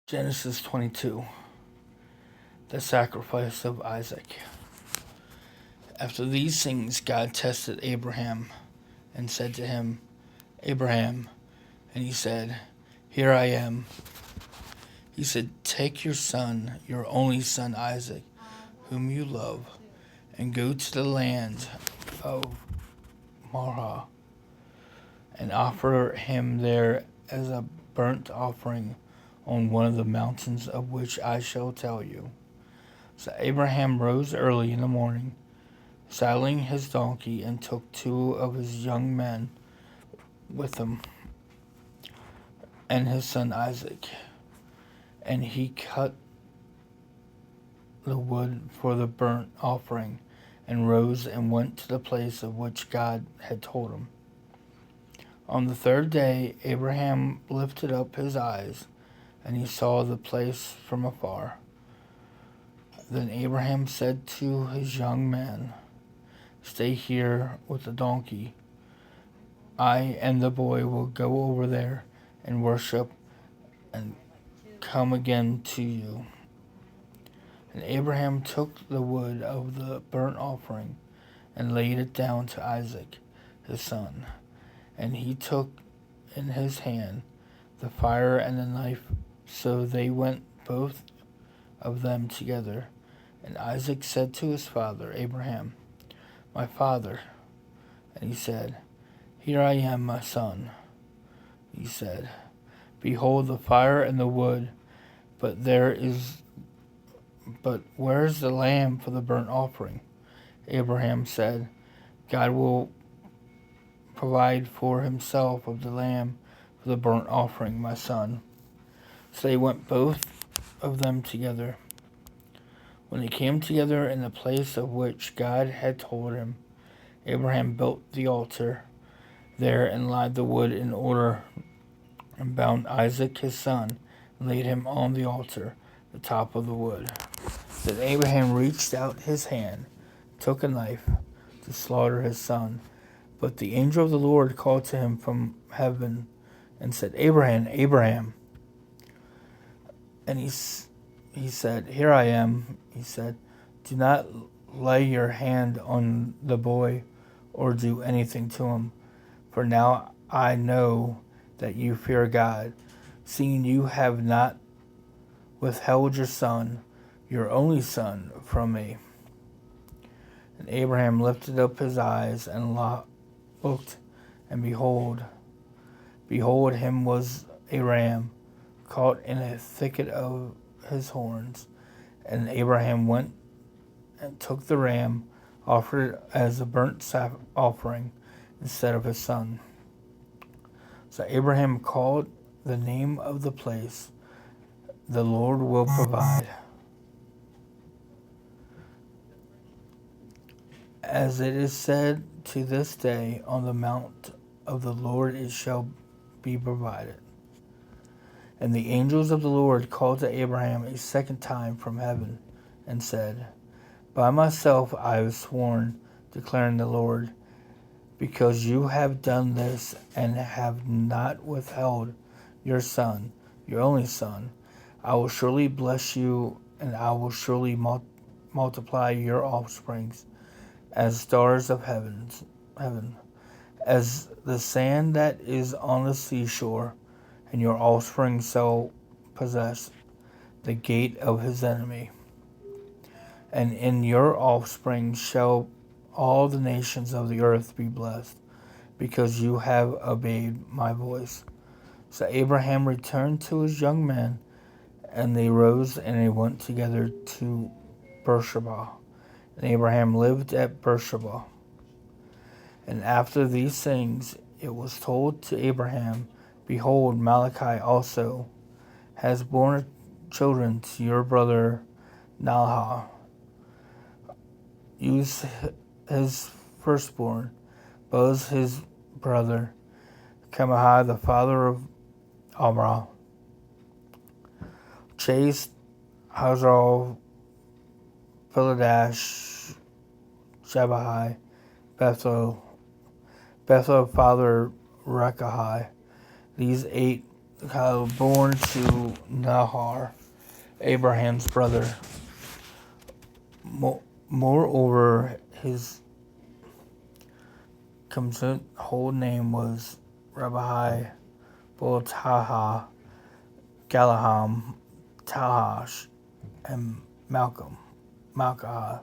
Genesis 22. The sacrifice of Isaac. After these things, God tested Abraham and said to him, Abraham. And he said, Here I am. He said, Take your son, your only son Isaac, whom you love, and go to the land of Moriah, and offer him there as a burnt offering on one of the mountains of which I shall tell you. So Abraham rose early in the morning, saddling his donkey, and took two of his young men with him, and his son Isaac. And he cut the wood for the burnt offering, and rose and went to the place of which God had told him. On the third day, Abraham lifted up his eyes, and he saw the place from afar. Then Abraham said to his young men, Stay here with the donkey. I and the boy will go over there and worship and come again to you. And Abraham took the wood of the burnt offering and laid it down to Isaac, his son. And he took in his hand the fire and the knife, so they went both of them together. And Isaac said to his father Abraham, My father. And he said, Here I am, my son. He said, Behold the fire and the wood, but where's the lamb for the burnt offering? Abraham said, God will provide for himself of the lamb for the burnt offering, my son. So they went both of them together. When they came together in the place of which God had told him, Abraham built the altar there and laid the wood in order, and bound Isaac his son, and laid him on the altar, the top of the wood. Then Abraham reached out his hand, took a knife to slaughter his son. But the angel of the Lord called to him from heaven and said, Abraham, Abraham. And he said, Here I am. He said, Do not lay your hand on the boy or do anything to him, for now I know that you fear God, seeing you have not withheld your son, your only son, from me. And Abraham lifted up his eyes and looked, and behold, him was a ram caught in a thicket of his horns. And Abraham went and took the ram, offered it as a burnt offering instead of his son. So Abraham called the name of the place, The Lord Will Provide. As it is said to this day, on the mount of the Lord it shall be provided. And the angels of the Lord called to Abraham a second time from heaven and said, By myself I have sworn, declaring the Lord, because you have done this and have not withheld your son, your only son, I will surely bless you, and I will surely multiply your offsprings as stars of heaven, as the sand that is on the seashore, and your offspring shall possess the gate of his enemy. And in your offspring shall all the nations of the earth be blessed, because you have obeyed my voice. So Abraham returned to his young men, and they rose and they went together to Beersheba. And Abraham lived at Beersheba. And after these things it was told to Abraham, Behold, Malachi also has borne children to your brother Nahor. Use his firstborn, Boaz his brother, Kamahai the father of Amram, Chase, Hazal, Philadash, Shabahai, Bethel father Rekahai. These 8 born to Nahor, Abraham's brother. Moreover, his complete whole name was Rabbi Boltaha, Galaham, Tahash, and Malchah.